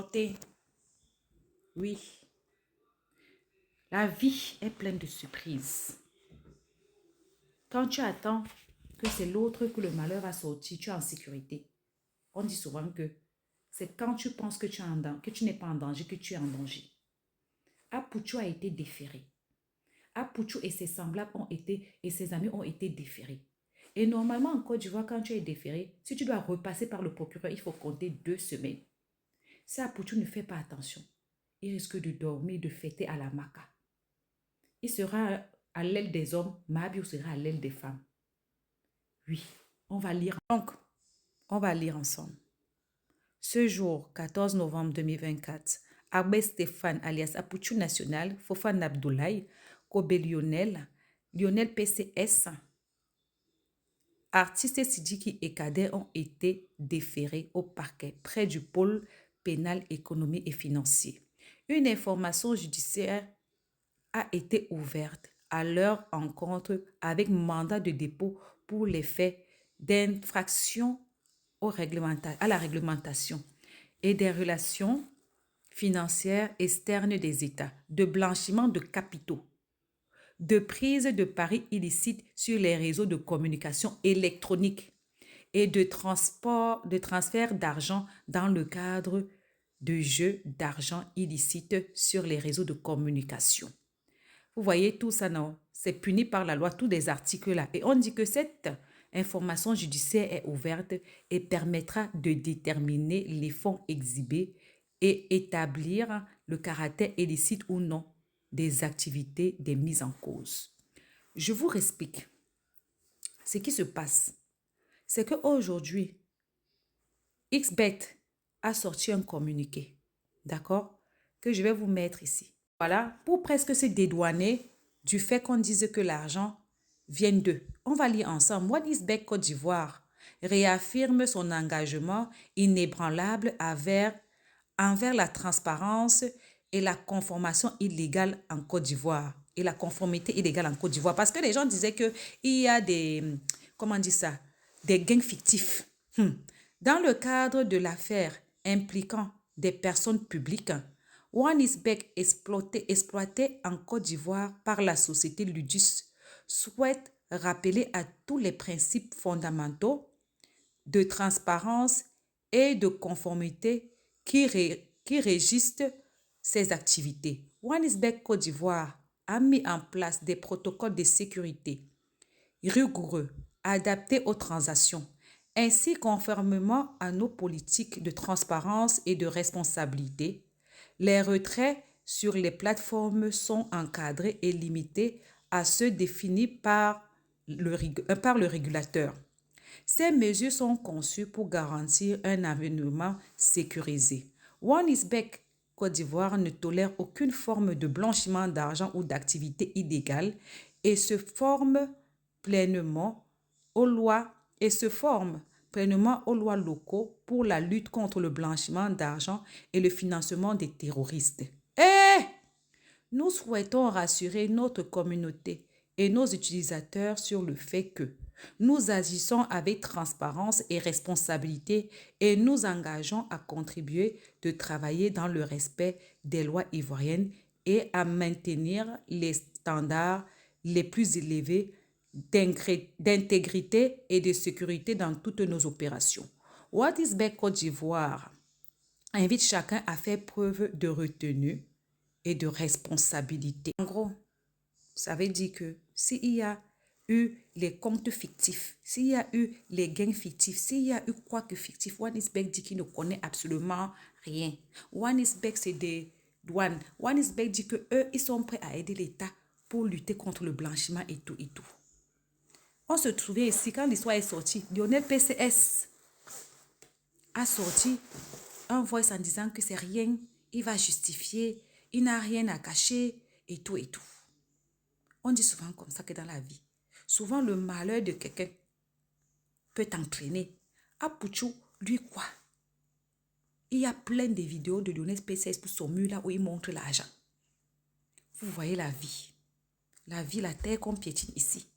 Sortez. Oui. La vie est pleine de surprises. Quand tu attends que c'est l'autre que le malheur va sortir, tu es en sécurité. On dit souvent que c'est quand tu penses que tu n'es pas en danger que tu es en danger. Apuchu a été déféré. Apuchu et ses semblables et ses amis ont été déférés. Et normalement, en Côte d'Ivoire, quand tu es déféré, si tu dois repasser par le procureur, il faut compter 2 semaines. Si Apuchu ne fait pas attention, il risque de dormir, de fêter à la maca. Il sera à l'aile des hommes, Mahabiou sera à l'aile des femmes. Oui, on va lire. Donc, on va lire ensemble. Ce jour, 14 novembre 2024, Abbé Stéphane alias Apuchu National, Fofana Abdoulaye, Kobe Lionel, Lionel PCS, Artiste Sidiki et Kader ont été déférés au parquet près du pôle pénal économique et financier. Une information judiciaire a été ouverte à leur encontre avec mandat de dépôt pour les faits d'infraction à la réglementation et des relations financières externes des États, de blanchiment de capitaux, de prise de paris illicites sur les réseaux de communication électronique et de transfert d'argent dans le cadre de jeux d'argent illicites sur les réseaux de communication. Vous voyez tout ça, non? C'est puni par la loi, tous des articles-là. Et on dit que cette information judiciaire est ouverte et permettra de déterminer les fonds exhibés et établir le caractère illicite ou non des activités des mises en cause. Je vous explique. Ce qui se passe, c'est qu'aujourd'hui, XBET a sorti un communiqué, d'accord, que je vais vous mettre ici. Voilà, pour presque se dédouaner du fait qu'on dise que l'argent vient d'eux. On va lire ensemble. WhatIsBET Côte d'Ivoire réaffirme son engagement inébranlable envers la transparence et la conformation illégale en Côte d'Ivoire. Et la conformité illégale en Côte d'Ivoire. Parce que les gens disaient qu'il y a des gains fictifs. Dans le cadre de l'affaire impliquant des personnes publiques, WANISBEC exploité en Côte d'Ivoire par la société Ludus souhaite rappeler à tous les principes fondamentaux de transparence et de conformité qui régissent ses activités. WANISBEC Côte d'Ivoire a mis en place des protocoles de sécurité rigoureux, adaptés aux transactions, ainsi conformément à nos politiques de transparence et de responsabilité. Les retraits sur les plateformes sont encadrés et limités à ceux définis par le régulateur. Ces mesures sont conçues pour garantir un environnement sécurisé. WANISBEC Côte d'Ivoire ne tolère aucune forme de blanchiment d'argent ou d'activité illégale et se forme pleinement aux lois locaux pour la lutte contre le blanchiment d'argent et le financement des terroristes. Nous souhaitons rassurer notre communauté et nos utilisateurs sur le fait que nous agissons avec transparence et responsabilité et nous engageons à contribuer de travailler dans le respect des lois ivoiriennes et à maintenir les standards les plus élevés d'intégrité et de sécurité dans toutes nos opérations. WANISBEC Côte d'Ivoire invite chacun à faire preuve de retenue et de responsabilité. En gros, ça veut dire que s'il y a eu les comptes fictifs, s'il y a eu les gains fictifs, s'il y a eu quoi que fictif, WANISBEC dit qu'il ne connaît absolument rien. WANISBEC, c'est des douanes. WANISBEC dit qu'eux, ils sont prêts à aider l'État pour lutter contre le blanchiment et tout et tout. On se souvient ici, quand l'histoire est sortie, Lionel PCS a sorti un voice en disant que c'est rien, il va justifier, il n'a rien à cacher et tout et tout. On dit souvent comme ça que dans la vie, souvent le malheur de quelqu'un peut t'entraîner. Apuchu, lui quoi? Il y a plein de vidéos de Lionel PCS pour son mur là où il montre l'argent. Vous voyez la vie. La vie, la terre qu'on piétine ici.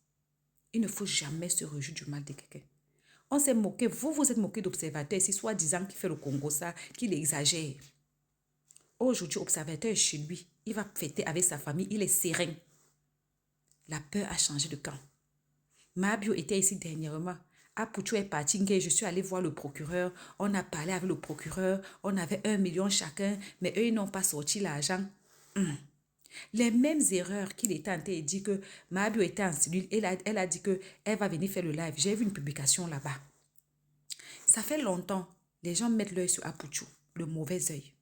Il ne faut jamais se réjouir du mal de quelqu'un. On s'est moqué, vous êtes moqué d'observateurs ici, soi-disant qui fait le Congo ça, qu'il exagère. Aujourd'hui, observateur est chez lui. Il va fêter avec sa famille. Il est serein. La peur a changé de camp. Mabio était ici dernièrement. Apuchu est parti. Je suis allée voir le procureur. On a parlé avec le procureur. On avait 1 million chacun. Mais eux, ils n'ont pas sorti l'argent. Les mêmes erreurs qu'il était en train de dire que Mabio était en cellule. Elle a dit qu'elle va venir faire le live. J'ai vu une publication là-bas. Ça fait longtemps. Les gens mettent l'œil sur Apuchu. Le mauvais œil.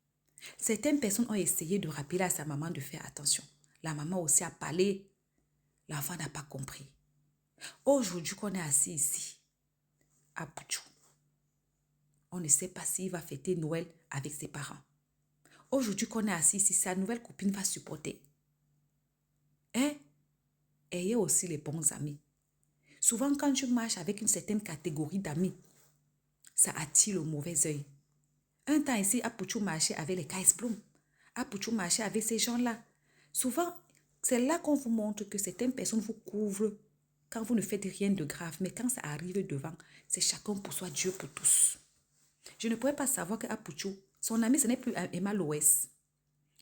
Certaines personnes ont essayé de rappeler à sa maman de faire attention. La maman aussi a parlé. L'enfant n'a pas compris. Aujourd'hui qu'on est assis ici, à Apuchu, on ne sait pas s'il va fêter Noël avec ses parents. Aujourd'hui qu'on est assis ici, sa nouvelle copine va supporter. Hein? Ayez aussi les bons amis. Souvent, quand tu marches avec une certaine catégorie d'amis, ça attire le mauvais œil. Un temps ici, Apuchu marchait avec les Kais Bloom. Apuchu marchait avec ces gens-là. Souvent, c'est là qu'on vous montre que certaines personnes vous couvrent quand vous ne faites rien de grave. Mais quand ça arrive devant, c'est chacun pour soi, Dieu pour tous. Je ne pourrais pas savoir que Apuchu, son ami, ce n'est plus Emma Loès.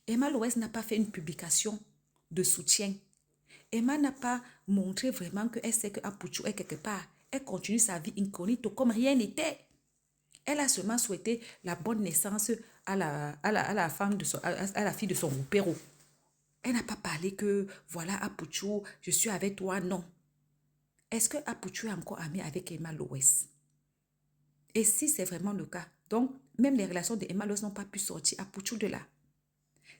Emma Loès n'a pas fait une publication de soutien. Emma n'a pas montré vraiment qu'elle sait que Apuchu est quelque part. Elle continue sa vie incognito comme rien n'était. Elle a seulement souhaité la bonne naissance à la fille de son opéro. Elle n'a pas parlé que, voilà, Apuchu, je suis avec toi, non. Est-ce que Apuchu est encore ami avec Emma Loès? Et si c'est vraiment le cas, donc, même les relations de Emma Loès n'ont pas pu sortir Apuchu de là.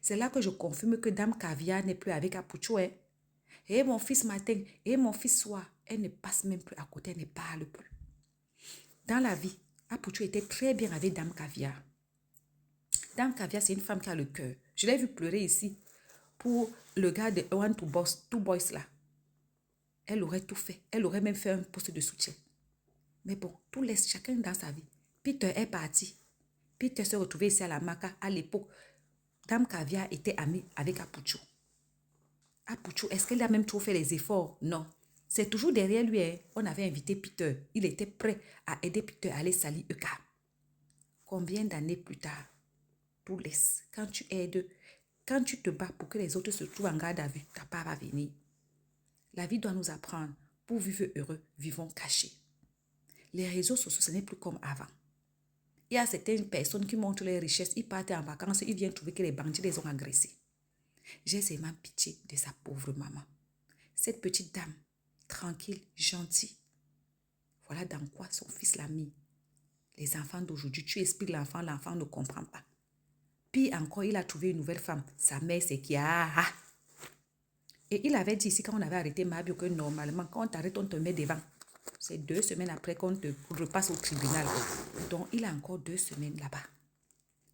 C'est là que je confirme que Dame Caviar n'est plus avec Apuchu. Et mon fils matin, et mon fils soir, elle ne passe même plus à côté, elle ne parle plus. Dans la vie, Apuchu était très bien avec Dame Caviar. Dame Caviar, c'est une femme qui a le cœur. Je l'ai vu pleurer ici pour le gars de One Two Boys là. Elle aurait tout fait. Elle aurait même fait un poste de soutien. Mais bon, tout laisse chacun dans sa vie. Peter est parti. Peter se retrouvait ici à la Maca. À l'époque, Dame Caviar était amie avec Apuchu. Apuchu, est-ce qu'elle a même trop fait les efforts? Non. C'est toujours derrière lui. On avait invité Peter. Il était prêt à aider Peter à aller salir Eka. Combien d'années plus tard, tout laisse. Quand tu aides, quand tu te bats pour que les autres se trouvent en garde à vue, ta part va venir. La vie doit nous apprendre. Pour vivre heureux, vivons cachés. Les réseaux sociaux, ce n'est plus comme avant. Il y a certaines personnes qui montrent leurs richesses, ils partent en vacances, ils viennent trouver que les bandits les ont agressés. J'ai seulement pitié de sa pauvre maman. Cette petite dame, tranquille, gentille. Voilà dans quoi son fils l'a mis. Les enfants d'aujourd'hui, tu expliques l'enfant, l'enfant ne comprend pas. Puis encore, il a trouvé une nouvelle femme. Sa mère, c'est qui a. Et il avait dit ici, quand on avait arrêté Mabio, que normalement, quand on t'arrête, on te met devant. C'est 2 semaines après qu'on te repasse au tribunal. Donc, il a encore 2 semaines là-bas.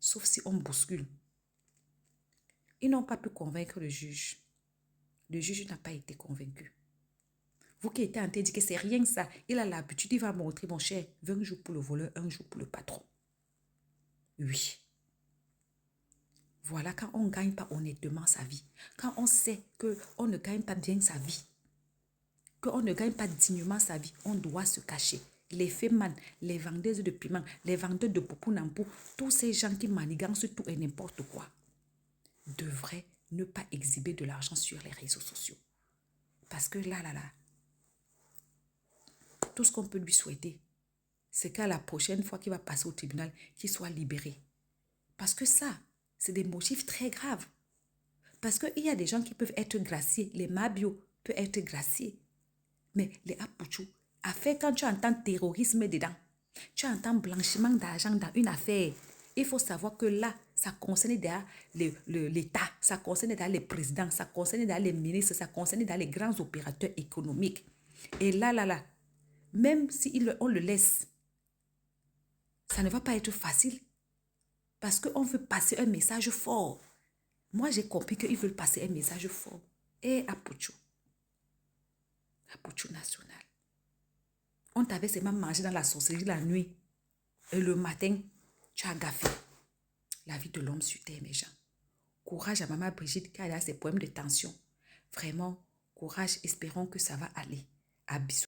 Sauf si on bouscule. Ils n'ont pas pu convaincre le juge. Le juge n'a pas été convaincu. Vous qui étiez en train de dire que c'est rien que ça, il a l'habitude, il va montrer, mon cher, 20 jours pour le voleur, 1 jour pour le patron. Oui. Voilà quand on ne gagne pas honnêtement sa vie. Quand on sait qu'on ne gagne pas bien sa vie. Qu'on ne gagne pas dignement sa vie. On doit se cacher. Les fémanes, les vendeuses de piment, les vendeurs de popounampo, tous ces gens qui manigancent tout et n'importe quoi, devraient ne pas exhiber de l'argent sur les réseaux sociaux. Parce que là, tout ce qu'on peut lui souhaiter, c'est qu'à la prochaine fois qu'il va passer au tribunal, qu'il soit libéré. Parce que ça, c'est des motifs très graves. Parce qu'il y a des gens qui peuvent être graciés. Les Mabio peuvent être graciés. Mais les Apuchu, affaire, quand tu entends terrorisme dedans, tu entends blanchiment d'argent dans une affaire, il faut savoir que là, ça concerne l'État, ça concerne les présidents, ça concerne les ministres, ça concerne les grands opérateurs économiques. Et là, même si on le laisse, ça ne va pas être facile. Parce qu'on veut passer un message fort. Moi, j'ai compris qu'ils veulent passer un message fort. Et Apuchu national. On t'avait seulement mangé dans la sorcellerie la nuit. Et le matin, tu as gaffé. La vie de l'homme sur terre, mes gens. Courage à maman Brigitte qui a ses problèmes de tension. Vraiment, courage. Espérons que ça va aller. À bisous.